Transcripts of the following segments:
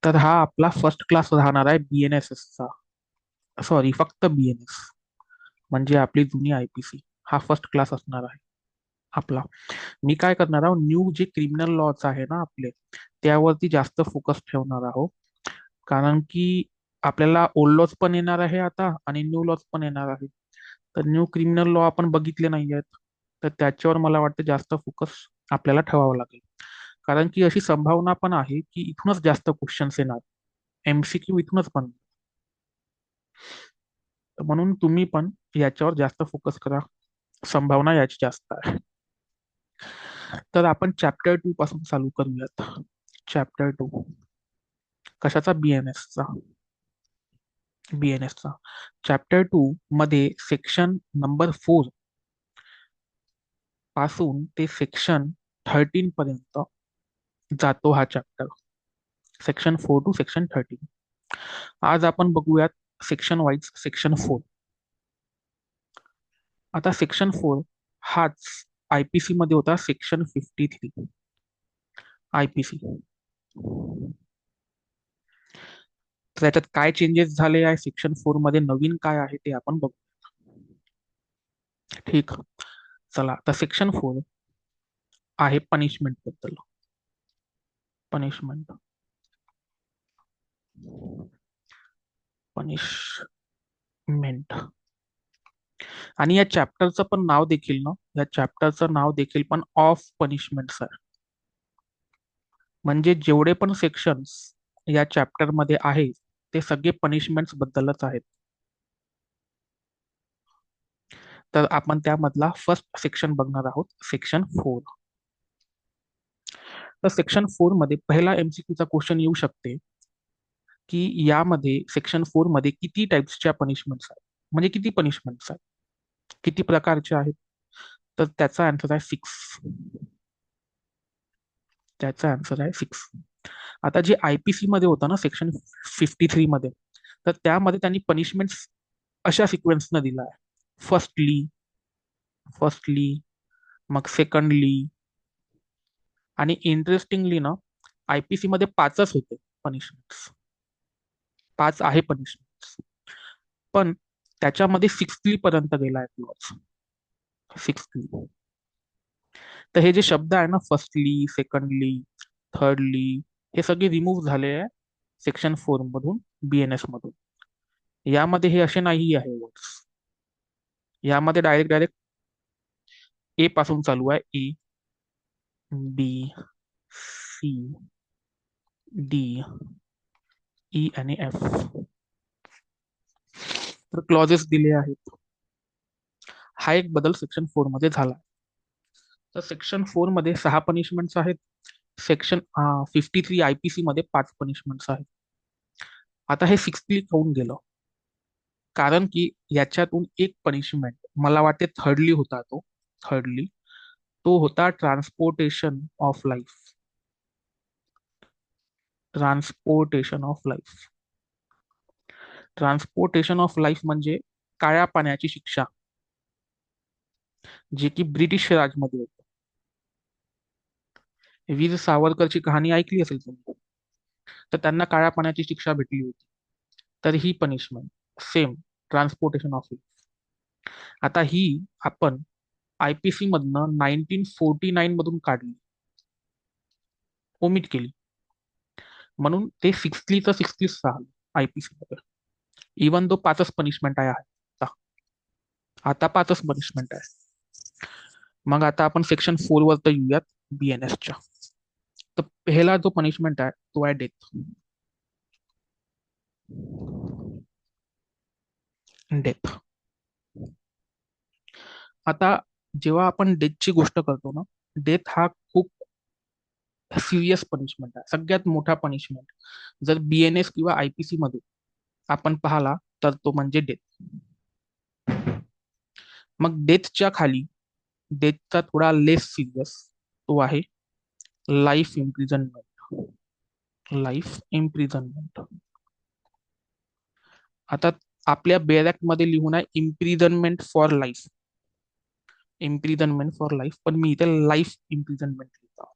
तर हा आपला फर्स्ट क्लास राहणार आहे BNSS चा. सॉरी, फक्त BNS, म्हणजे आपली जुनी IPC. हा फर्स्ट क्लास असणार आहे आपला. मी काय करणार आहोत, न्यू जे क्रिमिनल लॉज आहे ना आपले, त्यावरती जास्त फोकस ठेवणार आहोत. कारण की आपल्याला ओल्ड लॉज पण येणार आहे आता आणि न्यू लॉज पण येणार आहे. तर न्यू क्रिमिनल लॉ आपण बघितले नाही आहेत, तर त्याच्यावर मला वाटतं जास्त फोकस आपल्याला ठेवावा लागेल. कारण की अशी संभावना पण आहे की इथूनच जास्त क्वेश्चन्स येणार, MCQ इथूनच पण. तर म्हणून तुम्ही पण याच्यावर जास्त फोकस करा, संभावना याची जास्त आहे. तर आपण चॅप्टर 2 पासून चालू करूयात. चॅप्टर 2 कशाचा? बीएनएसचा. चॅप्टर 2 मध्ये सेक्शन नंबर 4 पासून ते सेक्शन 13 पर्यंत जातो हा चॅप्टर. Section 4 to section 13. आज आपण बघूयात सेक्शन वाईज सेक्शन 4. आता सेक्शन 4 हाच IPC मध्ये होता सेक्शन 53 IPC. तर त्याच्यात काय चेंजेस झाले आहे सेक्शन 4 मध्ये, नवीन काय आहे ते आपण बघू. ठीक. चला, आता सेक्शन 4 आहे पनिशमेंट बद्दल. Punishment, punishment. आणि या चॅप्टरचं पण नाव देखील ना, या चॅप्टरचं नाव देखील पण ऑफ पनिशमेंट्स आहे. म्हणजे जेवढे पण सेक्शन्स या चॅप्टर मध्ये आहेत ते सगळे पनिशमेंट्स बद्दलच आहेत. तर आपण त्यामधला फर्स्ट सेक्शन बघणार आहोत, सेक्शन 4. तर सेक्शन 4 मध्ये पहिला MCQ चा क्वेश्चन येऊ शकते की यामध्ये सेक्शन 4 मध्ये किती टाइप्सच्या पनिशमेंट्स आहेत, म्हणजे किती पनिशमेंट्स आहेत, किती प्रकारचे आहेत. तर त्याचा आन्सर आहे 6. त्याचा आन्सर आहे 6. आता जे IPC मध्ये होतं ना सेक्शन 53 मध्ये, तर त्यामध्ये त्यांनी पनिशमेंट अशा सिक्वेन्सनं दिला आहे. फर्स्टली, फर्स्टली, मग सेकंडली, आणि इंटरेस्टिंगली ना IPC मध्ये 5च होते पनिशमेंट्स. 5 आहे पनिशमेंट्स, पण त्याच्यामध्ये 6ली पर्यंत गेला आहे क्लॉज. 6ली. तर हे जे शब्द आहे ना, फर्स्टली, सेकंडली, थर्डली, हे सगळे रिमूव्ह झाले आहे सेक्शन 4 मधून, BNS मधून. यामध्ये हे असे नाही आहे वर्ड्स. यामध्ये डायरेक्ट डायरेक्ट ए पासून चालू आहे. A, B, C, D, E आणि F. तर क्लॉजेस दिले आहेत. हा एक बदल सेक्शन 4 मध्ये झाला. तर सेक्शन 4 मध्ये 6 पनिशमेंट्स आहेत. सेक्शन 53 IPC मध्ये 5 पनिशमेंट्स आहेत. आता हे 6ली होऊन गेलं, कारण की याच्यातून एक पनिशमेंट मला वाटते थर्डली होता. थर्डली तो होता transportation of life. Transportation of life. Transportation of life म्हणजे काळ्या पाण्याची शिक्षा, जे की ब्रिटिश राजमध्ये होतं. वीर सावरकरची कहाणी ऐकली असेल तुम्ही. तर त्यांना काळ्या पाण्याची शिक्षा भेटली होती. तर ही punishment same, transportation of life. आता ही आपण IPC मधनं 1949 मधून काढली, ओमिट केली. म्हणून ते 6लीच राहिलं IPC मध्ये. इवन दो 5च पनिशमेंट आहे आता. आता 5च पनिशमेंट आहे. मग आता आपण सेक्शन 4 वर तर येऊयात, BNSच्या. तर पहिला जो पनिशमेंट आहे तो आहे डेथ. डेथ. आता जेव्हा आपण डेथची गोष्ट करतो ना, डेथ हा खूप सिरियस पनिशमेंट आहे, सगळ्यात मोठा पनिशमेंट. जर BNS किंवा IPC मध्ये आपण पाहिला तर तो म्हणजे डेथ. मग डेथच्या खाली, डेथचा थोडा लेस सिरियस, तो आहे लाईफ इम्प्रिझनमेंट. Life imprisonment. आता आपल्या बेरॅक्ट मध्ये लिहून आहे imprisonment for life. Imprisonment for life, पण मी इथे लाईफ इम्प्रिझनमेंट लिहितो.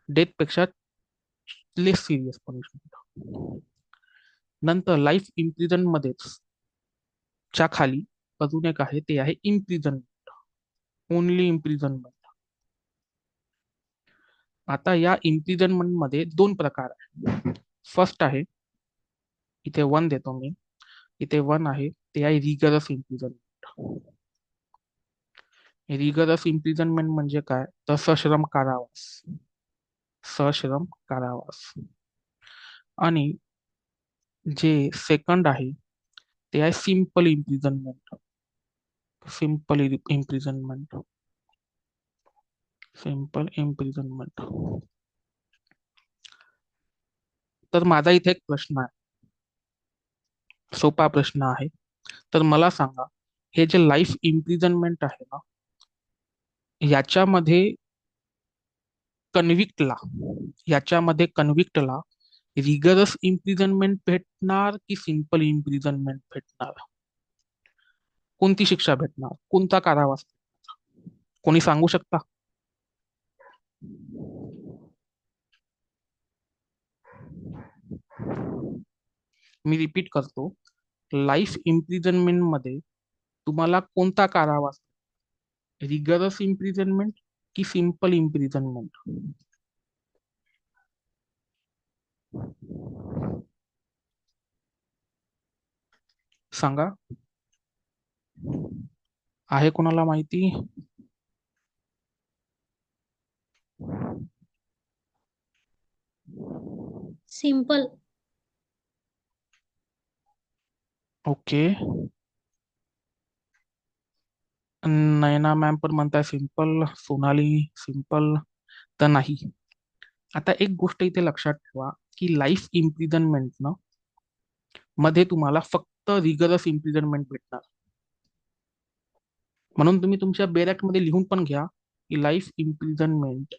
डेथपेक्षा लेस सिरियस पनिशमेंट. नंतर लाईफ इम्प्रिझन मध्येच च्या खाली अजून एक आहे, ते आहे इम्प्रिझनमेंट, ओनली इम्प्रिझनमेंट. आता या इम्प्रिझनमेंट मध्ये दोन प्रकार आहे. फर्स्ट आहे, इथे वन देतो मी, इथे वन आहे, ते आहे रिगरस इम्प्रिझनमेंट. रिगरस इम्प्रिझनमेंट म्हणजे काय, तर सश्रम कारावास, सश्रम कारावास. आणि जे सेकंड आहे ते आहे simple imprisonment, simple imprisonment, simple imprisonment. तर माझा इथे एक प्रश्न आहे, सोपा प्रश्न आहे. तर मला सांगा, हे जे लाईफ इम्प्रिझनमेंट आहे ना, याच्यामध्ये कन्व्हिक्टला याच्यामध्ये कन्व्हिक्टला रिगरस इम्प्रिझनमेंट भेटणार की सिंपल इम्प्रिझनमेंट भेटणार? कोणती शिक्षा भेटणार, कोणता कारावास? कोणी सांगू शकता? मी रिपीट करतो, लाईफ इम्प्रिझनमेंट मध्ये तुम्हाला कोणता कारावास, रिगरस इम्प्रिझनमेंट की सिंपल इम्प्रिझनमेंट? सांगा, आहे कोणाला माहिती? सिंपल. ओके, नयना मॅम पण म्हणताय सिंपल, सोनाली सिंपल तर नाही. आता एक गोष्ट इथे लक्षात ठेवा, की लाईफ इम्प्रिझनमेंट न मध्ये तुम्हाला फक्त रिगरस इम्प्रिझनमेंट भेटणार. म्हणून तुम्ही तुमच्या बेरॅक्ट मध्ये लिहून पण घ्या की life imprisonment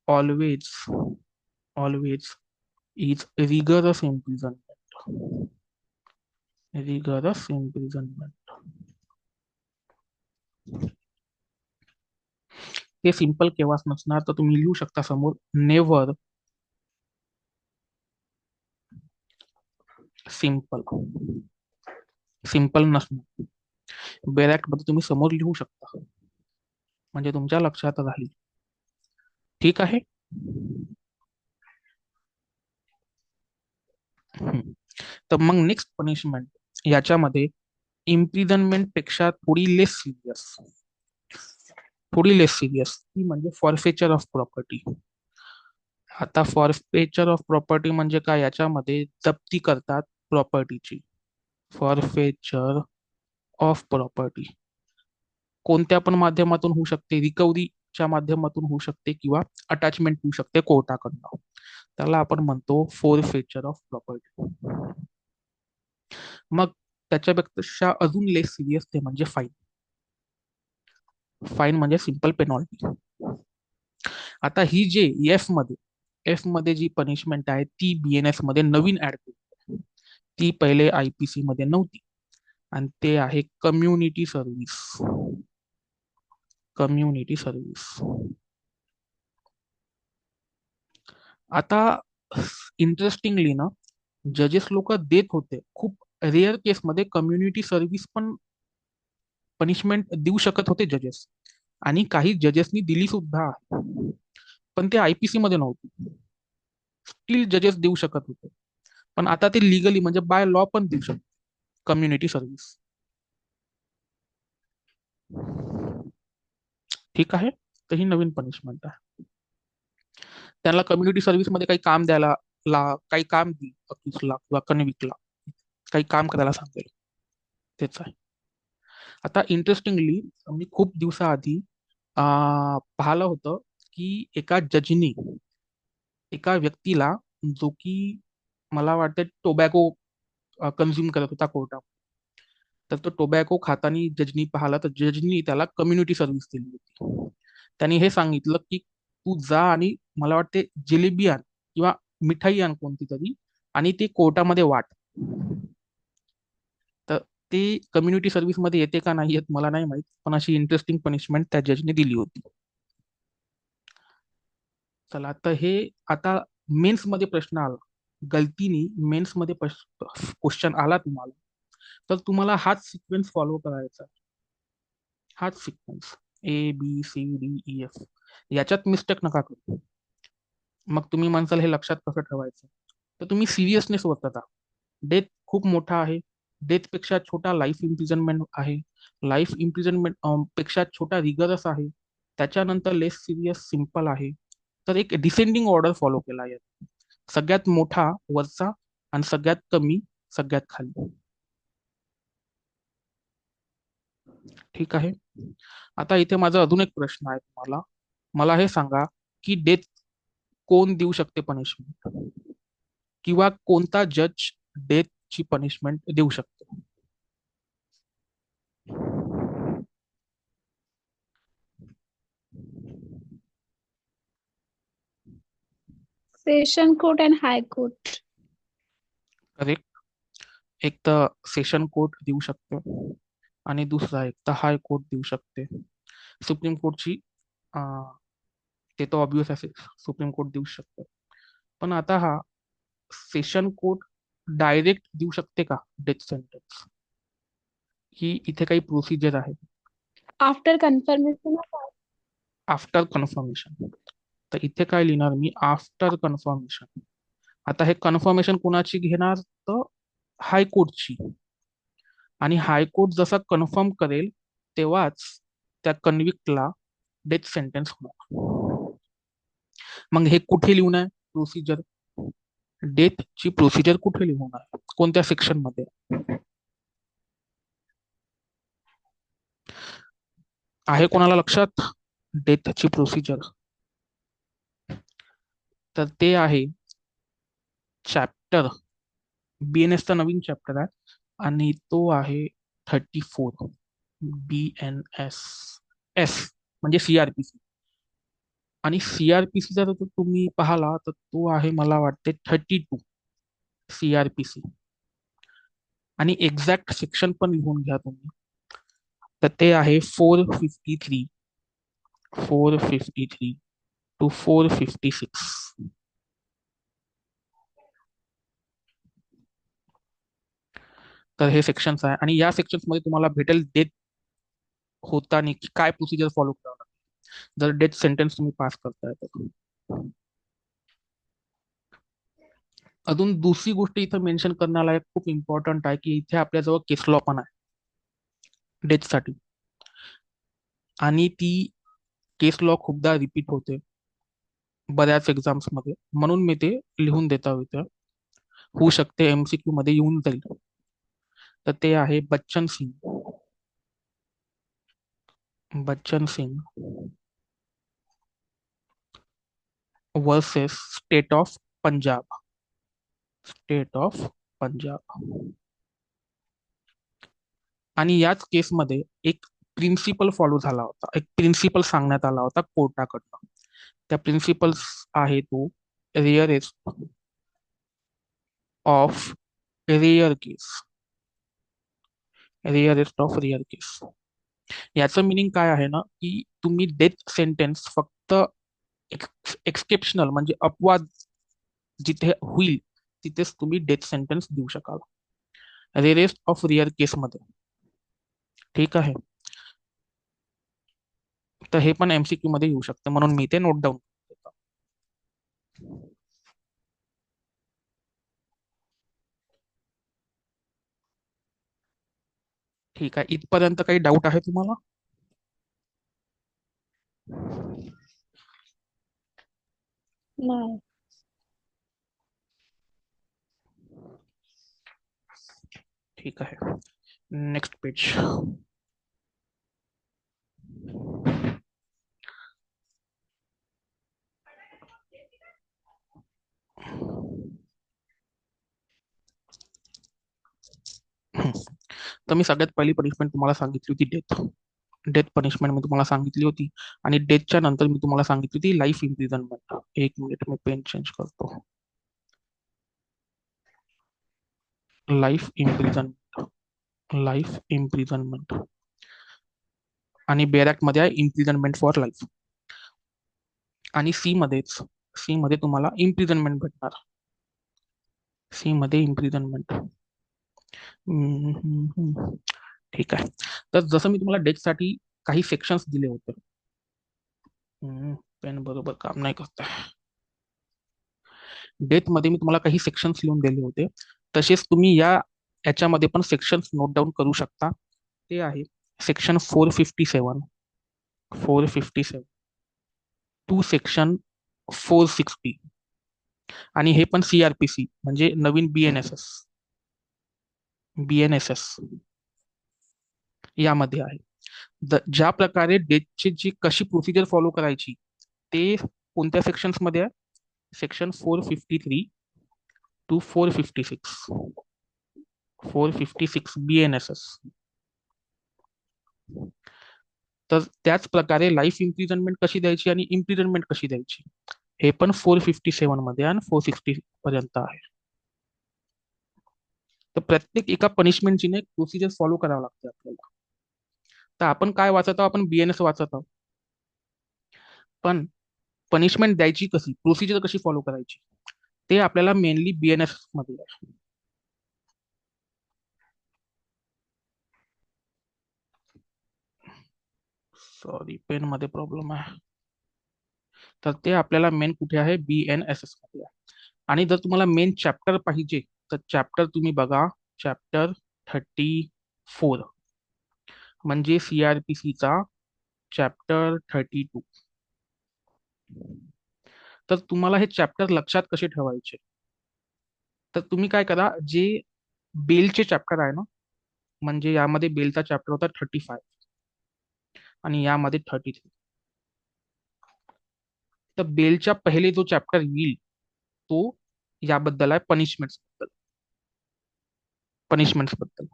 always, always is rigorous imprisonment, rigorous imprisonment. ते सिंपल केव्हाच नसणार, तर तुम्ही लिहू शकता समोर, नेव्हर सिंपल, सिंपल नसणार. बेरॅक्ट मध्ये तुम्ही समोर लिहू शकता, म्हणजे तुमच्या लक्षात राहील. ठीक आहे. हम्म. तर मग नेक्स्ट पनिशमेंट याच्यामध्ये इम्प्रिझनमेंट पेक्षा थोडी लेस सिरियस, थोडी लेस सिरियस, ती म्हणजे फॉरफेचर ऑफ प्रॉपर्टी. आता फॉरफेचर ऑफ प्रॉपर्टी म्हणजे काय, याच्यामध्ये जप्ती करतात प्रॉपर्टीची. फॉरफेचर ऑफ प्रॉपर्टी कोणत्या पण माध्यमातून होऊ शकते, रिकव्हरीच्या माध्यमातून होऊ शकते किंवा अटॅचमेंट होऊ शकते कोर्टाकडनं. त्याला आपण म्हणतो फोरफेचर ऑफ प्रॉपर्टी. मग त्याच्यापेक्षा अजून लेस सिरियस ते म्हणजे फाईन. फाईन म्हणजे सिंपल पेनॉल्टी. आता ही जे एफ मध्ये जी पनिशमेंट आहे ती बीएनएस मध्ये नवीन ऍड केली, ती पहिले आयपीसी मध्ये नव्हती, आणि ते आहे कम्युनिटी सर्व्हिस. Community service. आता इंटरेस्टिंगली ना, जजेस लोक देत होते खूप रेअर केसमध्ये कम्युनिटी सर्व्हिस पण पनिशमेंट देऊ शकत होते जजेस, आणि काही जजेसनी दिली सुद्धा आहे. पण ते आयपीसी मध्ये नव्हती, स्टील जजेस देऊ शकत होते. पण आता ते लिगली म्हणजे बाय लॉ पण देऊ शकते कम्युनिटी सर्व्हिस. ठीक आहे. तर ही नवीन पनिशमेंट आहे. त्यांना कम्युनिटी सर्व्हिस मध्ये काही काम द्यायला, काही काम दिलं अक्यूजला किंवा कन्व्हिक्टला, काही काम करायला सांगेल, तेच आहे. आता इंटरेस्टिंगली मी खूप दिवसाआधी पाहिलं होतं की एका जजनी एका व्यक्तीला, जो की मला वाटतं टोबॅको कन्झ्युम करत होता कोर्टात, तर तो टोबॅको खातानी जजनी पाहिला, तर जजनी त्याला कम्युनिटी सर्व्हिस दिली होती. त्यांनी हे सांगितलं की तू जा आणि मला वाटते जिलेबी आण किंवा मिठाई आण कोणती तरी, आणि ते कोर्टामध्ये वाट. तर ते कम्युनिटी सर्व्हिस मध्ये येते का नाही येत मला नाही माहित, पण अशी इंटरेस्टिंग पनिशमेंट त्या जजने दिली होती. चला तर हे आता मेन्स मध्ये प्रश्न आला, गलतीने मेन्स मध्ये क्वेश्चन आला तुम्हाला, तर तुम्हाला हाच सिक्वेन्स फॉलो करायचा, हाच सिक्वेन्स ABCDEF, याच्यात मिस्टेक नका करू. मग तुम्ही म्हणसाल हे लक्षात कसं ठेवायचं, तर तुम्ही सिरियसनेस वर्तता. डेथ खूप मोठा आहे, डेथ पेक्षा छोटा लाईफ इम्प्रिझनमेंट आहे, लाईफ इम्प्रिझनमेंट पेक्षा छोटा रिगरस आहे, त्याच्यानंतर लेस सिरियस सिम्पल आहे. तर एक डिसेंडिंग ऑर्डर फॉलो केला आहे, सगळ्यात मोठा वरचा आणि सगळ्यात कमी सगळ्यात खाली. ठीक आहे. आता इथे माझा अजून एक प्रश्न आहे तुम्हाला, मला हे सांगा की डेथ कोण देऊ शकते पनिशमेंट, किंवा कोणता जज डेथची पनिशमेंट देऊ शकतो. Session court and high court. Correct. एक तर सेशन कोर्ट देऊ शकते आणि दुसरा एक तर हाय कोर्ट देऊ शकते. सुप्रीम कोर्टची अं, ते तर ऑब्विस असेल, सुप्रीम कोर्ट देऊ शकते. पण आता हा सेशन कोर्ट डायरेक्ट देऊ शकते का डेथ सेंटेन्स, ही इथे काही प्रोसिजर आहे. After confirmation of after confirmation, तर इथे काय लिहिणार मी, आफ्टर कन्फर्मेशन. आता हे कन्फर्मेशन कोणाची घेणार, तर हायकोर्टची. आणि हायकोर्ट जसा कन्फर्म करेल तेव्हाच त्या कन्व्हिक्टला डेथ सेंटेन्स होणार. मग हे कुठे लिहून आहे प्रोसिजर, डेथची प्रोसिजर कुठे लिहून आहे, कोणत्या सेक्शन मध्ये आहे, कोणाला लक्षात डेथची प्रोसिजर, तर ते आहे चॅप्टर, BNSचा नवीन चॅप्टर आहे आणि तो आहे 34. BNS म्हणजे CRPC. आणि CRPC जर तुम्ही पाहाला तर तो आहे मला वाटते 32 CRPC. आणि एक्झॅक्ट सेक्शन पण लिहून घ्या तुम्ही, तर ते आहे 453, 453 टू 456. तर हे सेक्शन्स आहे आणि या सेक्शन्स मध्ये तुम्हाला भेटेल डेथ होताना की काय प्रोसिजर फॉलो करावं लागेल जर डेथ सेंटेन्स तुम्ही पास करताय तर. अजून दुसरी गोष्ट इथं मेन्शन करण्याला खूप इम्पॉर्टंट आहे की इथे आपल्याजवळ केस लॉ पण आहे डेथसाठी, आणि ती केस लॉ खूपदा रिपीट होते बऱ्याच एक्झाम्स मध्ये, म्हणून मी ते लिहून देता इथं, होऊ शकते MCQ मध्ये येऊन जाईल. तर ते आहे Bachan Singh, Bachan Singh versus State of Punjab, State of Punjab. आणि याच केसमध्ये एक प्रिन्सिपल फॉलो झाला होता, एक प्रिन्सिपल सांगण्यात आला होता कोर्टाकडनं. त्या प्रिन्सिपल्स आहे तो rarest of rare case, rarest of rare case. याचं मिनिंग काय आहे ना, की तुम्ही डेथ सेंटेन्स फक्त एक्सेप्शनल म्हणजे अपवाद जिथे होईल तिथेच तुम्ही डेथ सेंटेन्स देऊ शकाल, रेअरेस्ट ऑफ रेअर केसमध्ये. ठीक आहे. तर हे पण MCQ मध्ये येऊ शकतं, म्हणून मी ते नोट डाऊन करतो. ठीक आहे, इथपर्यंत काही डाऊट आहे तुम्हाला. no. ठीक आहे, नेक्स्ट पेज. तर मी सगळ्यात पहिली पनिशमेंट तुम्हाला सांगितली होती डेथ, डेथ पनिशमेंट मी तुम्हाला सांगितली होती. आणि डेथच्या नंतर मी तुम्हाला सांगितली होती लाईफ इम्प्रिझनमेंट. एक मिनिट मी पेन चेंज करतो. लाईफ इम्प्रिझनमेंट, लाईफ इम्प्रिझनमेंट आणि बेरॅक मध्ये आहे इम्प्रिझनमेंट फॉर लाईफ. आणि सी मध्येच सी मध्ये तुम्हाला इम्प्रिझनमेंट भेटणार. सी मध्ये इम्प्रिझनमेंट. ठीक आहे. तर जसं मी तुम्हाला डेथसाठी काही सेक्शन्स दिले होते. पेन बरोबर काम नाही करत. डेथ मध्ये मी तुम्हाला काही सेक्शन्स लिहून दिले होते. तसेच तुम्ही याच्यामध्ये पण सेक्शन्स नोट डाऊन करू शकता. ते आहे सेक्शन 457, 457 टू सेक्शन 460, आणि हे पण CRPC म्हणजे नवीन BNSS यामध्ये आहे. ज्या प्रकारे डेटची जी कशी प्रोसिजर फॉलो करायची ते कोणत्या सेक्शन्स मध्ये आहे? Section 453 to 456, 456 BNSS. तर त्याच प्रकारे लाईफ इम्प्रिझनमेंट कशी द्यायची आणि इम्प्रिझनमेंट कशी द्यायची हे पण 457 मध्ये आणि 460 पर्यंत आहे. तर प्रत्येक एका पनिशमेंटची एक प्रोसिजर फॉलो करावं लागते आपल्याला. तर आपण काय वाचत आहोत? आपण BNS वाचत आहोत. पण पनिशमेंट द्यायची कशी, प्रोसिजर कशी फॉलो करायची ते आपल्याला मेनली BNS मध्ये आहे. सॉरी, पेन मध्ये प्रॉब्लेम आहे. तर ते आपल्याला मेन कुठे आहे? BNSS मध्ये आहे. आणि जर तुम्हाला मेन चॅप्टर पाहिजे तर चॅप्टर तुम्ही बघा, चॅप्टर 34 म्हणजे CRPCचा चॅप्टर 32. तर तुम्हाला हे चॅप्टर लक्षात कसे ठेवायचे? तर तुम्ही काय करा, जे बेलचे चॅप्टर आहे ना, म्हणजे यामध्ये बेलचा चॅप्टर होता 35 आणि यामध्ये 33. तर बेलच्या पहिले जो चॅप्टर येईल तो याबद्दल आहे, पनिशमेंट्स बद्दल.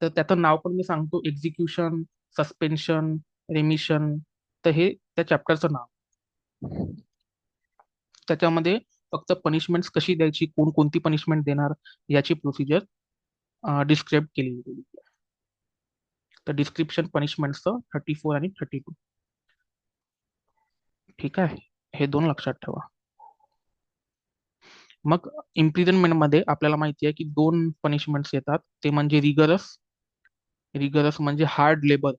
तर त्याचं नाव पण मी सांगतो, एक्झिक्युशन, सस्पेन्शन, रेमिशन. तर हे त्या चॅप्टरचं नाव. त्याच्यामध्ये फक्त पनिशमेंट्स कशी द्यायची, कोणती पनिशमेंट देणार याची प्रोसिजर डिस्क्राईब केली गेली. तर डिस्क्रिप्शन पनिशमेंटचं 34 आणि 32. ठीक आहे, हे दोन लक्षात ठेवा. मग इम्प्रिझनमेंट मध्ये आपल्याला माहिती आहे की दोन पनिशमेंट्स येतात. ते म्हणजे रिगरस म्हणजे हार्ड लेबर,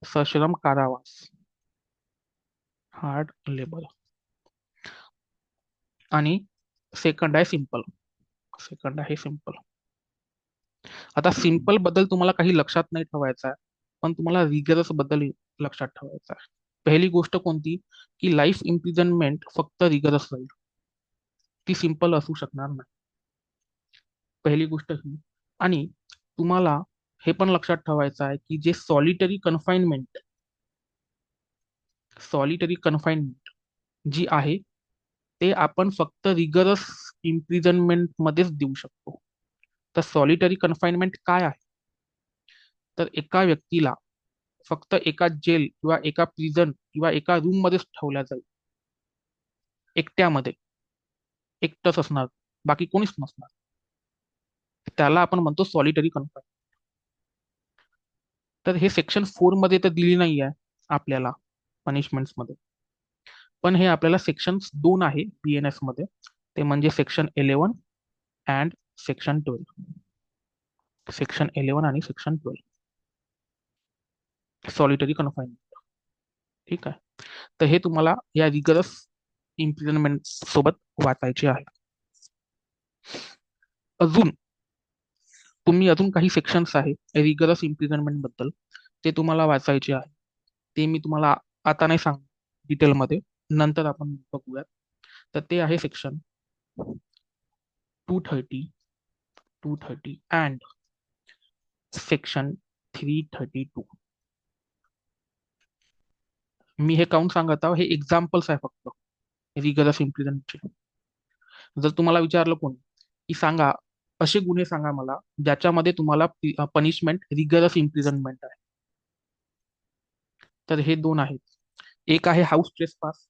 सश्रम कारावास, हार्ड लेबर. आणि सेकंड आहे सिंपल. आता सिंपल बद्दल तुम्हाला काही लक्षात नाही ठेवायचं आहे, पण तुम्हाला रिगरस बद्दल लक्षात ठेवायचं आहे. पहिली गोष्ट कोणती? की लाईफ इम्प्रिझनमेंट फक्त रिगरस राहील, ती सिंपल असू शकणार नाही. पहिली गोष्ट ही. आणि तुम्हाला हे पण लक्षात ठेवायचं आहे की जे सॉलिटरी कन्फाइनमेंट जी आहे ते आपण फक्त रिगरस इम्प्रिझनमेंट मध्येच देऊ शकतो. तर सॉलिटरी कन्फाइनमेंट काय आहे? तर एका व्यक्तीला फक्त एका जेल किंवा एका प्रिझन किंवा एका रूम मध्येच ठेवल्या जाईल, एकट्यामध्ये, एकटंच असणार, बाकी कोणीच नसणार. त्याला आपण म्हणतो सॉलिटरी कन्फाइनमेंट. तर हे सेक्शन 4 मध्ये तर दिली नाही आहे आपल्याला पनिशमेंट्स मध्ये, पण हे आपल्याला सेक्शन 2 आहे BNS मध्ये, ते म्हणजे सेक्शन 11 अँड सेक्शन 12. सेक्शन 11 आणि सेक्शन 12 सॉलिटरी कन्फाइनमेंट. ठीक आहे. तर हे तुम्हाला या रिगरस इम्प्रिझनमेंट सोबत वाचायचे आहे. अजून तुम्ही अजून काही सेक्शन्स आहे रिगरस इम्प्रिझनमेंट बद्दल, ते तुम्हाला वाचायचे आहे. ते मी तुम्हाला आता नाही सांग डिटेलमध्ये, नंतर आपण बघूयात. तर ते आहे सेक्शन 230, 230 अँड सेक्शन 332. मी हे काउंट सांगत आहो, हे एक्झाम्पल्स आहे फक्त रिगरस इम्प्रिझनमेंटचे. जर तुम्हाला विचारलं कोणी की सांगा असे गुन्हे सांगा मला ज्याच्यामध्ये तुम्हाला पनिशमेंट रिगरस इम्प्रिझनमेंट आहे, तर हे दोन आहेत. एक आहे हाऊस ट्रेसपास.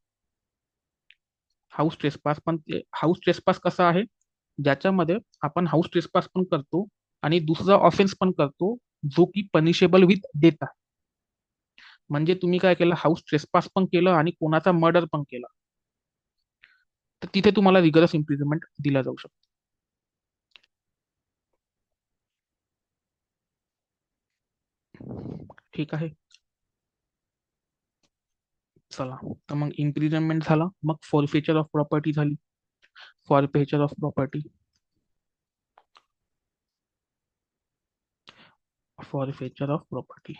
पण ते हाऊस ट्रेसपास कसा आहे? ज्याच्यामध्ये आपण हाऊस ट्रेसपास पण करतो आणि दुसरा ऑफेन्स पण करतो, जो की पनिशेबल विथ डेथ आहे. म्हणजे तुम्ही काय केलं, हाऊस ट्रेसपास पण केलं आणि कोणाचा मर्डर पण केला, तर तिथे तुम्हाला रिगरस इम्प्रिझनमेंट दिला जाऊ शकतो. ठीक आहे. चला, तर मग इम्प्रिझनमेंट झाला, मग फॉरफेचर ऑफ प्रॉपर्टी झाली. Forfeiture of property, forfeiture of property,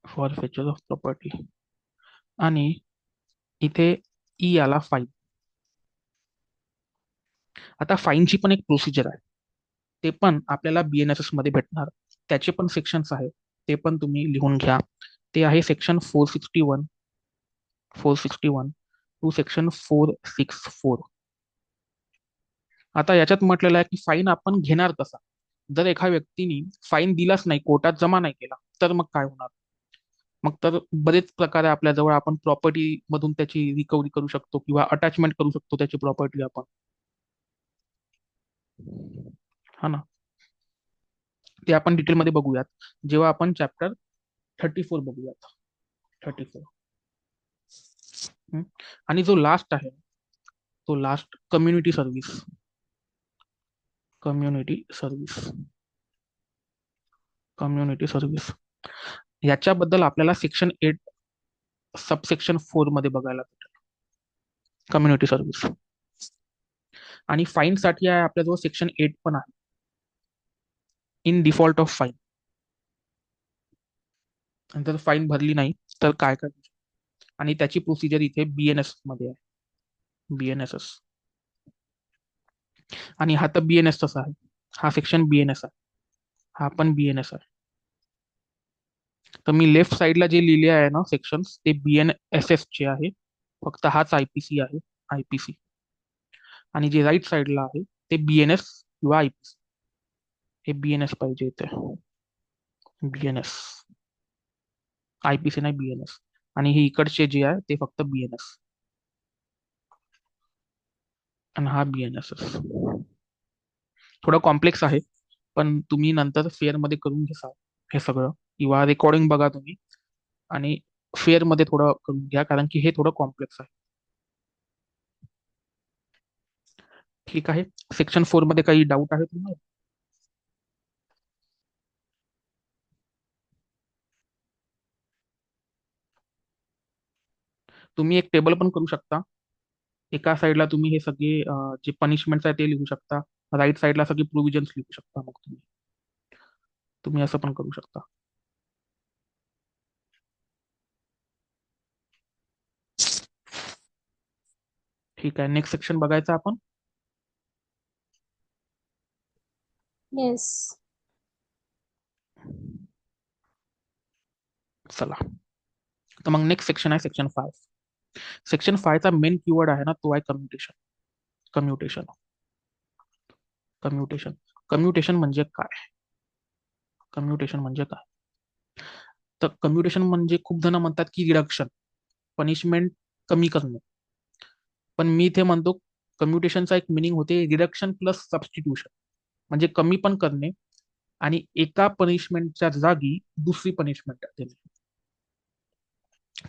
forfeiture of property. आणि इथे ई आला फाईन. आता फाईनची पण एक प्रोसिजर आहे, ते पण आपल्याला BNSS मध्ये भेटणार. त्याचे पण सेक्शन्स आहेत, ते पण तुम्ही लिहून घ्या. ते आहे सेक्शन 461, 461 टू सेक्शन 464. आता याच्यात म्हटलेलं आहे की फाईन आपण घेणार कसा. जर एका व्यक्तीने फाईन दिलाच नाही, कोर्टात जमा नाही केला, तर मग काय होणार. मग तर बरेच प्रकार आहे आपल्याजवळ. आपण प्रॉपर्टी मधून त्याची रिकव्हरी करू शकतो किंवा अटॅचमेंट करू शकतो त्याची प्रॉपर्टी आपण, हा ना. ते आपण डिटेलमध्ये बघूयात जेव्हा आपण चॅप्टर 34 बघूयात. 34. आणि जो लास्ट आहे, तो last community service. Community service, community service याच्याबद्दल आपल्याला सेक्शन 8 सबसेक्शन 4 मध्ये बघायला भेटेल. कम्युनिटी सर्व्हिस आणि फाईन साठी आहे आपल्याजवळ सेक्शन 8 पण आहे, इन डिफॉल्ट ऑफ फाईन. जर फाईन भरली नाही तर काय करायचं, आणि त्याची प्रोसिजर इथे BNS मध्ये आहे. BNSS. आणि हा तर BNS तसा आहे, हा सेक्शन BNS आहे, हा पण BNS आहे. तर मी लेफ्ट साइडला जे लिहिले आहे ना सेक्शन्स, ते BNSS चे आहे. फक्त हाच IPC आहे, IPC. आणि जे राईट साइडला आहे ते BNS किंवा IPC. हे BNS पाहिजे इथे, BNS. IPC नाही, BNS. आणि हे इकडचे जे आहे ते फक्त BNS. आणि हा BNSS. थोडं कॉम्प्लेक्स आहे, पण तुम्ही नंतर फेअर मध्ये करून घ्या हे सगळं, किंवा रेकॉर्डिंग बघा तुम्ही आणि फेअर मध्ये थोडं करून घ्या, कारण की हे थोडं कॉम्प्लेक्स आहे. ठीक आहे. सेक्शन 4 मध्ये काही डाऊट आहे तुम्हाला? तुम्ही एक टेबल पण करू शकता. एका साईडला तुम्ही हे सगळे जे पनिशमेंट आहे ते लिहू शकता, राईट साईडला सगळे प्रोव्हिजन्स लिहू शकता. मग तुम्ही तुम्ही असं पण करू शकता. ठीक आहे, नेक्स्ट सेक्शन बघायचं आपण. Yes. चला, तर मग नेक्स्ट सेक्शन आहे सेक्शन 5. सेक्शन 5 चा मेन कीवर्ड आहे ना, तो आहे कम्युटेशन. Commutation, commutation. कम्युटेशन म्हणजे काय? कम्युटेशन म्हणजे काय? तर कम्युटेशन म्हणजे खूप जण म्हणतात की रिडक्शन, पनिशमेंट कमी करणे. पण मी इथे म्हणतो कम्युटेशनचा एक मिनिंग होते रिडक्शन प्लस सबस्टिट्यूशन. म्हणजे कमी पण करणे आणि एका पनिशमेंटच्या जागी दुसरी पनिशमेंट देणे.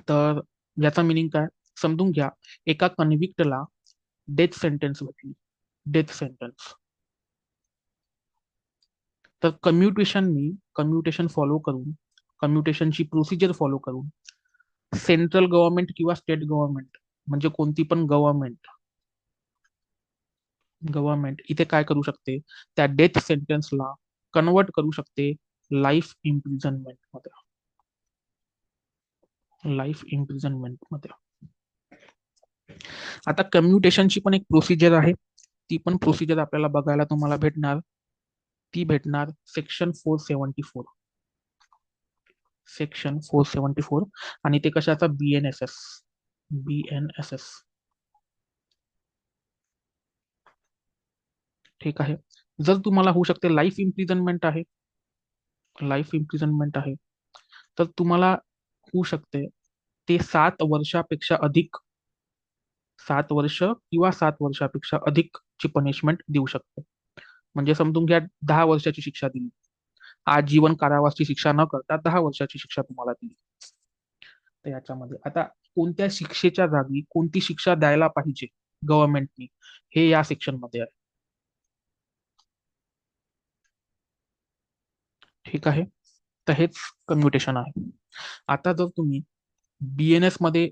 तर याचा मिनिंग काय समजून घ्या. एका कन्व्हिक्टला डेथ सेंटेन्स भेटली, डेथ सेंटेन्स. तर कम्युटेशन फॉलो करून, कम्युटेशनची प्रोसिजर फॉलो करून सेंट्रल गव्हर्नमेंट किंवा स्टेट गव्हर्नमेंट, म्हणजे कोणती पण गव्हर्नमेंट, गव्हर्नमेंट इथे काय करू शकते, त्या डेथ सेंटेन्सला कन्वर्ट करू शकते लाईफ इम्प्रिझनमेंट मध्ये. लाईफ इम्प्रिझनमेंट मध्ये. आता कम्युटेशनची पण एक प्रोसिजर आहे, ती पण प्रोसिजर आपल्याला बघायला तुम्हाला भेटणार. ती भेटणार सेक्शन 474, सेक्शन 474. आणि ते कशाचा, BNSS, BNSS. ठीक आहे. जर तुम्हाला होऊ शकते लाईफ इम्प्रिझनमेंट आहे, लाईफ इम्प्रिझनमेंट आहे, तर तुम्हाला होऊ शकते ते 7 वर्षापेक्षा अधिक, 7 वर्ष किंवा 7 वर्षापेक्षा अधिकची पनिशमेंट देऊ शकते. म्हणजे समजून घ्या 10 वर्षाची शिक्षा दिली, आजीवन कारावासाची शिक्षा न करता 10 वर्षाची शिक्षा तुम्हाला दिली. तर याच्यामध्ये आता कोणत्या शिक्षेच्या जागी कोणती शिक्षा द्यायला पाहिजे गव्हर्नमेंटनी, हे या सेक्शन मध्ये आहे. ठीक आहे. तर हेच कम्युटेशन आहे. आता जर तुम्ही बीएनएस मध्ये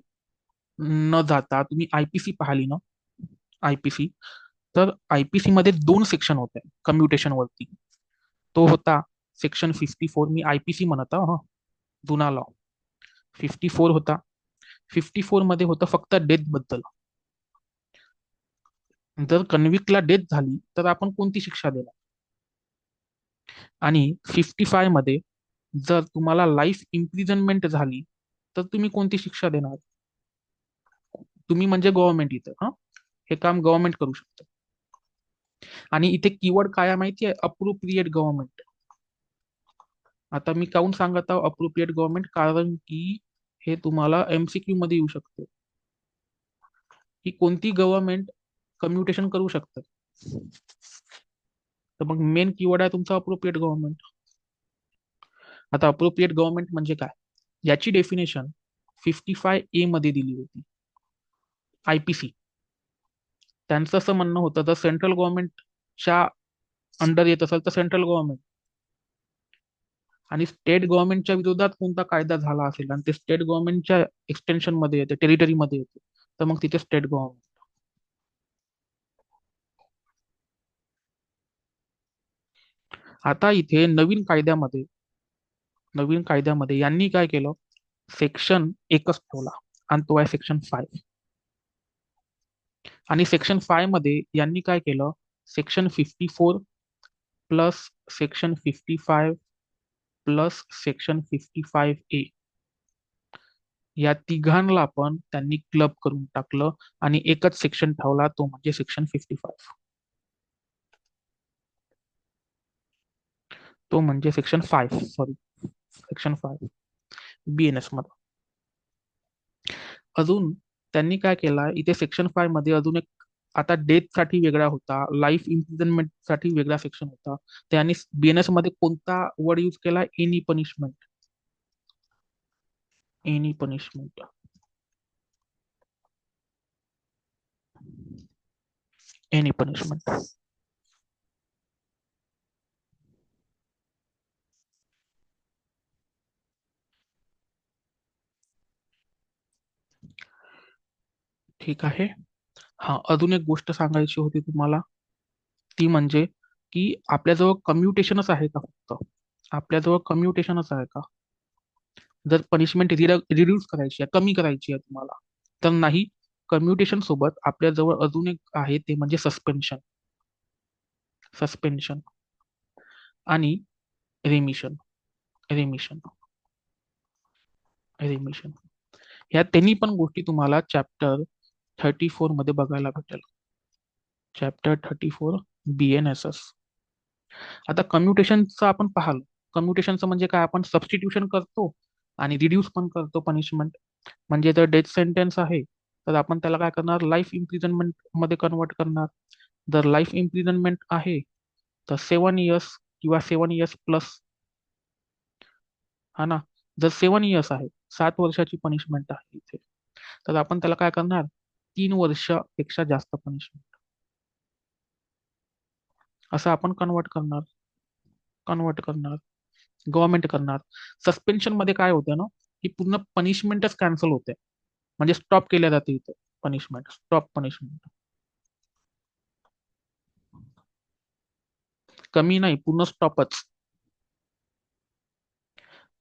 न जाता तुम्ही आयपीसी पाहिली ना, आयपीसी, तर आयपीसी मध्ये 2 सेक्शन होते कम्युटेशन वरती. तो होता सेक्शन 54, मी आयपीसी म्हणत हा, जुना लॉ 54 होता. 54 मध्ये होतं फक्त डेथ बद्दल. जर कन्व्हिक्टला डेथ झाली तर आपण कोणती शिक्षा देणार. आणि 55 मध्ये जर तुम्हाला लाईफ इम्प्रिझनमेंट झाली तर तुम्ही कोणती शिक्षा देणार. तुम्ही म्हणजे गव्हर्नमेंट इथं, हा, हे काम गव्हर्नमेंट करू शकतं. आणि इथे कीवर्ड काय आहे माहिती आहे, अप्रोप्रिएट गव्हर्नमेंट. आता मी काऊन सांगत आहो अप्रोप्रिएट गव्हर्नमेंट, कारण की हे तुम्हाला एमसीक्यू मध्ये येऊ शकते की कोणती गव्हर्नमेंट कम्युटेशन करू शकतं. तर मग मेन कीवर्ड आहे तुमचा अप्रोप्रिएट गव्हर्नमेंट. आता अप्रोप्रिएट गव्हर्नमेंट म्हणजे काय, याची डेफिनेशन 55A मध्ये दिली होती. आयपीसी त्यांचं असं म्हणणं होतं, जर सेंट्रल गव्हर्नमेंटच्या अंडर येत असेल तर सेंट्रल गव्हर्नमेंट, आणि स्टेट गव्हर्नमेंटच्या विरोधात कोणता कायदा झाला असेल आणि ते स्टेट गव्हर्नमेंटच्या एक्सटेन्शन मध्ये येते, टेरिटरीमध्ये येते, तर मग तिथे स्टेट गव्हर्नमेंट. आता इथे नवीन कायद्यामध्ये यांनी काय केलं, सेक्शन एकच ठेवला आणि तो आहे सेक्शन 5. आणि सेक्शन 5 मध्ये यांनी काय केलं, section 54 plus section 55 plus section 55A, या तिघांना पण त्यांनी क्लब करून टाकलं आणि एकच सेक्शन ठेवला, तो म्हणजे सेक्शन 55. तो म्हणजे सेक्शन 5 बीएनएस मध्ये. अजून त्यांनी काय केलं, इथे सेक्शन 5 मध्ये अजून एक, आता डेथ साठी वेगळा होता, लाईफ इम्प्रिझनमेंट साठी वेगळा सेक्शन होता. त्यांनी बीएनएस मध्ये कोणता वर्ड यूज केला, any punishment. Any punishment. Any punishment. ठीक आहे. हा, अजून एक गोष्ट सांगायची होती तुम्हाला, ती म्हणजे की आपल्याजवळ कम्युटेशनच आहे का, फक्त आपल्याजवळ कम्युटेशनच आहे का. जर पनिशमेंट रिड्यूस करायची आहे, कमी करायची आहे तुम्हाला, तर नाही. कम्युटेशन सोबत आपल्याजवळ अजून एक आहे, ते म्हणजे सस्पेन्शन. सस्पेन्शन आणि रिमिशन. रिमिशन. रिमिशन. ह्या तिन्ही पण गोष्टी तुम्हाला चॅप्टर 34 मध्ये बघायला भेटेल. Chapter 34 BNSS. आता कम्युटेशनचं आपण पाहाल. कम्युटेशनचं म्हणजे काय, आपण सबस्टिट्यूशन करतो आणि रिड्यूस पण करतो पनिशमेंट. म्हणजे जर डेथ सेंटेन्स आहे तर आपण त्याला काय करणार, लाईफ इम्प्रिझनमेंट मध्ये कन्वर्ट करणार. जर लाईफ इम्प्रिझनमेंट आहे तर 7 इयर्स किंवा 7 इयर्स प्लस, हा ना. जर 7 इयर्स आहे, 7 वर्षाची पनिशमेंट आहे इथे, तर आपण त्याला काय करणार, 3 वर्षापेक्षा जास्त पनिशमेंट, असं आपण कन्वर्ट करणार गव्हर्नमेंट करणार. सस्पेन्शन मध्ये काय होतं ना, की पूर्ण पनिशमेंटच कॅन्सल होते, म्हणजे स्टॉप केल्या जाते इथे पनिशमेंट, स्टॉप पनिशमेंट. कमी नाही, पूर्ण स्टॉपच.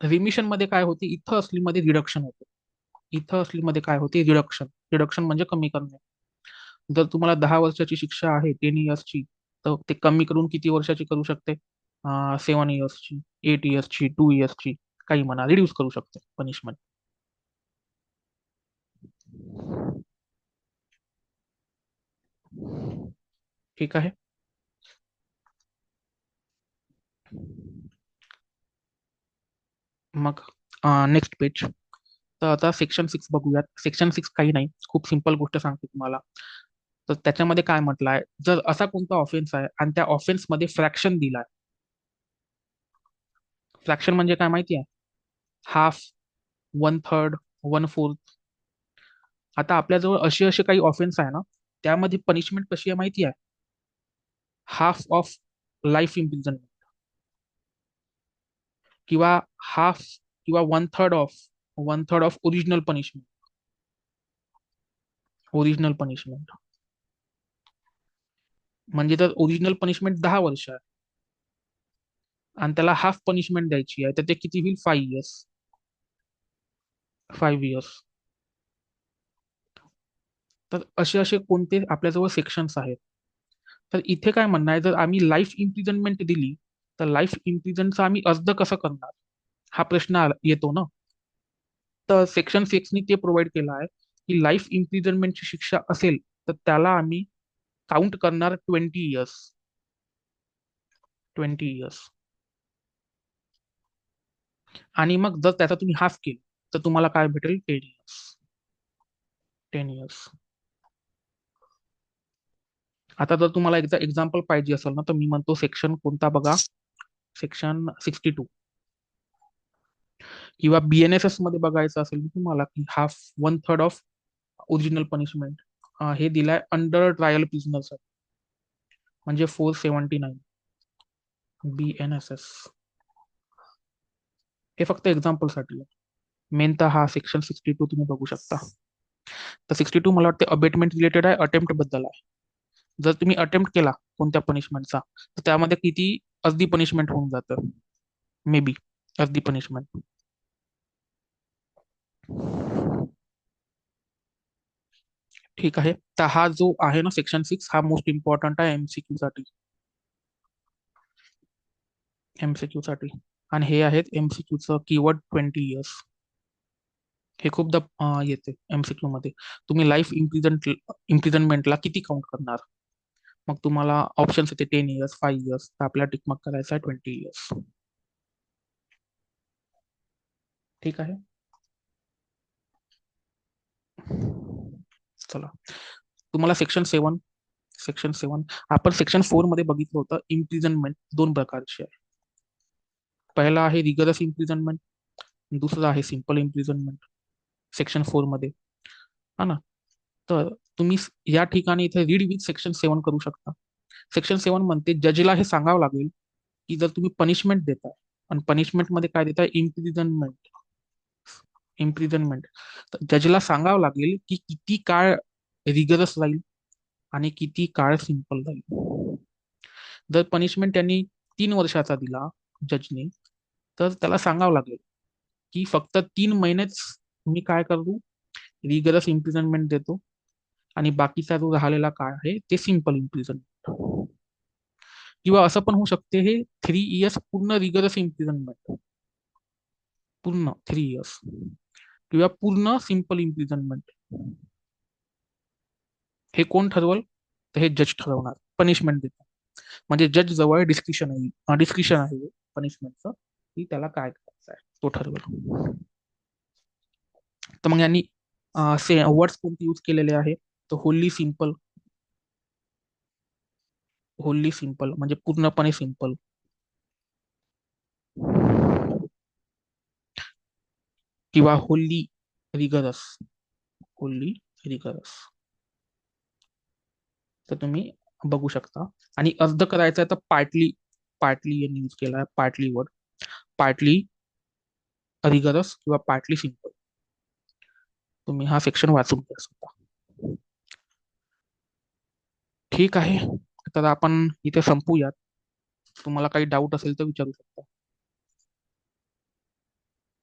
रिमिशन मध्ये काय होते, इथं असलीमध्ये रिडक्शन होते. इथं असलीमध्ये काय होते, रिडक्शन. रिडक्शन म्हणजे कमी करणे. जर तुम्हाला 10 वर्षाची शिक्षा आहे, 10 इयर्सची, तर ते कमी करून किती वर्षाची करू शकते, 7 इयर्सची, 8 इयर्सची, 2 इयर्सची, काही म्हणा, रिड्यूस करू शकते पनिशमेंट. ठीक आहे. मग नेक्स्ट पेज. तर आता सेक्शन 6 बघूयात. सेक्शन 6 काही नाही, खूप सिंपल गोष्ट सांगते तुम्हाला. तर त्याच्यामध्ये काय म्हटलं आहे, जर असा कोणता ऑफेन्स आहे आणि त्या ऑफेन्स मध्ये फ्रॅक्शन दिलाय. फ्रॅक्शन म्हणजे काय माहिती आहे? Half, one third, one fourth. आता आपल्याजवळ असे असे काही ऑफेन्स आहे ना, त्यामध्ये पनिशमेंट कशी आहे माहिती आहे? हाफ ऑफ लाईफ इम्प्रिझनमेंट, किंवा हाफ किंवा one third of original punishment. Original punishment म्हणजे जर ओरिजिनल पनिशमेंट 10 वर्ष आहे आणि त्याला हाफ पनिशमेंट द्यायची आहे, तर ते किती होईल? 5 इयर्स. 5 इयर्स. तर असे असे कोणते आपल्याजवळ सेक्शन्स आहेत. तर इथे काय म्हणणं आहे, जर आम्ही लाईफ इम्प्रिझनमेंट दिली, तर लाईफ इम्प्रिझनचा आम्ही अर्ज कसं करणार, हा प्रश्न येतो ना. तर सेक्शन 6 नी ते प्रोव्हाइड केलं आहे की लाईफ इम्प्रिझनमेंटची शिक्षा असेल तर त्याला आम्ही काउंट करणार 20 इयर्स. 20 इयर्स. आणि मग जर त्याचा तुम्ही हाफ केलं तर तुम्हाला काय भेटेल? 10 इयर्स. 10 इयर्स. आता जर तुम्हाला एकदा एक्झाम्पल पाहिजे असेल ना, तर मी म्हणतो सेक्शन कोणता बघा, सेक्शन 62. किंवा BNSS मध्ये बघायचं असेल तर तुम्हाला की half, one third of original punishment हे दिलाय अंडर ट्रायल प्रिझनर, म्हणजे 479. BNSS. हे फक्त एक्झाम्पल साठी आहे. मेन तर हा सेक्शन 62 तुम्ही बघू शकता. तर 62 मला वाटते अबेटमेंट रिलेटेड आहे, अटेम्प्ट बद्दल आहे. जर तुम्ही अटेम्प्ट केला कोणत्या पनिशमेंटचा, तर त्यामध्ये किती अर्धी पनिशमेंट होऊन जातं, मे बी अर्धी पनिशमेंट. ठीक आहे. तर हा जो आहे ना सेक्शन 6, हा मोस्ट इम्पॉर्टंट आहे MCQ साठी. MCQ साठी. आणि हे आहेत MCQचं कीवर्ड 20 इयर्स. हे खूपदा येते MCQ मध्ये. तुम्ही लाईफ इम्प्रिझनमेंटला किती काउंट करणार? मग तुम्हाला ऑप्शन्स येते 10 इयर्स, 5 इयर्स. तर आपल्याला टिकमार्क करायचा आहे 20 इयर्स. ठीक आहे. चला, तुम्हाला सेक्शन 7 आपण सेक्शन 4 मध्ये बघितलं होतं. इम्प्रिझनमेंट दोन प्रकारची आहे. पहिला आहे रिगरस इम्प्रिझनमेंट, दुसरं आहे सिम्पल इम्प्रिझनमेंट. सेक्शन 4 मध्ये, हा ना. तर तुम्ही या ठिकाणी इथे रीड विथ सेक्शन 7 करू शकता. सेक्शन 7 म्हणते जजला हे सांगावं लागेल की जर तुम्ही पनिशमेंट देताय आणि पनिशमेंट मध्ये काय देताय? इम्प्रिझनमेंट. इम्प्रिझनमेंट. तर जजला सांगावं लागेल की किती काळ रिगरस राहील आणि किती काळ सिंपल राहील. जर पनिशमेंट त्यांनी 3 वर्षाचा दिला जजने, तर त्याला सांगावं लागेल की फक्त 3 महिनेच मी काय करू, रिगरस इम्प्रिझनमेंट देतो आणि बाकीचा जो राहिलेला काळ आहे ते सिंपल इम्प्रिझनमेंट. किंवा असं पण होऊ शकते, हे 3 इयर्स पूर्ण रिगरस इम्प्रिझनमेंट, पूर्ण 3 इयर्स, किंवा पूर्ण सिंपल इम्प्रिझनमेंट. हे कोण ठरवल? तर हे जज ठरवणार, पनिशमेंट देतात. म्हणजे जज जवळ डिस्क्रिशन आहे पनिशमेंटचं, की त्याला काय करायचं आहे तो ठरवेल. तर मग यांनी वर्ड्स कोणते यूज केलेले आहे? तर होल्ली सिंपल म्हणजे पूर्णपणे सिंपल, किंवा रिगरस होल्ली रिगरस. तर तुम्ही बघू शकता. आणि अर्ज करायचा आहे तर पार्टली, पार्टली यांनी यूज केला आहे, पार्टली वर्ड. पार्टली रिगरस किंवा पार्टली सिंपल. तुम्ही हा सेक्शन वाचून घ्या स्वतः. ठीक आहे. तर आपण इथे संपूयात. तुम्हाला काही डाऊट असेल तर विचारू शकता.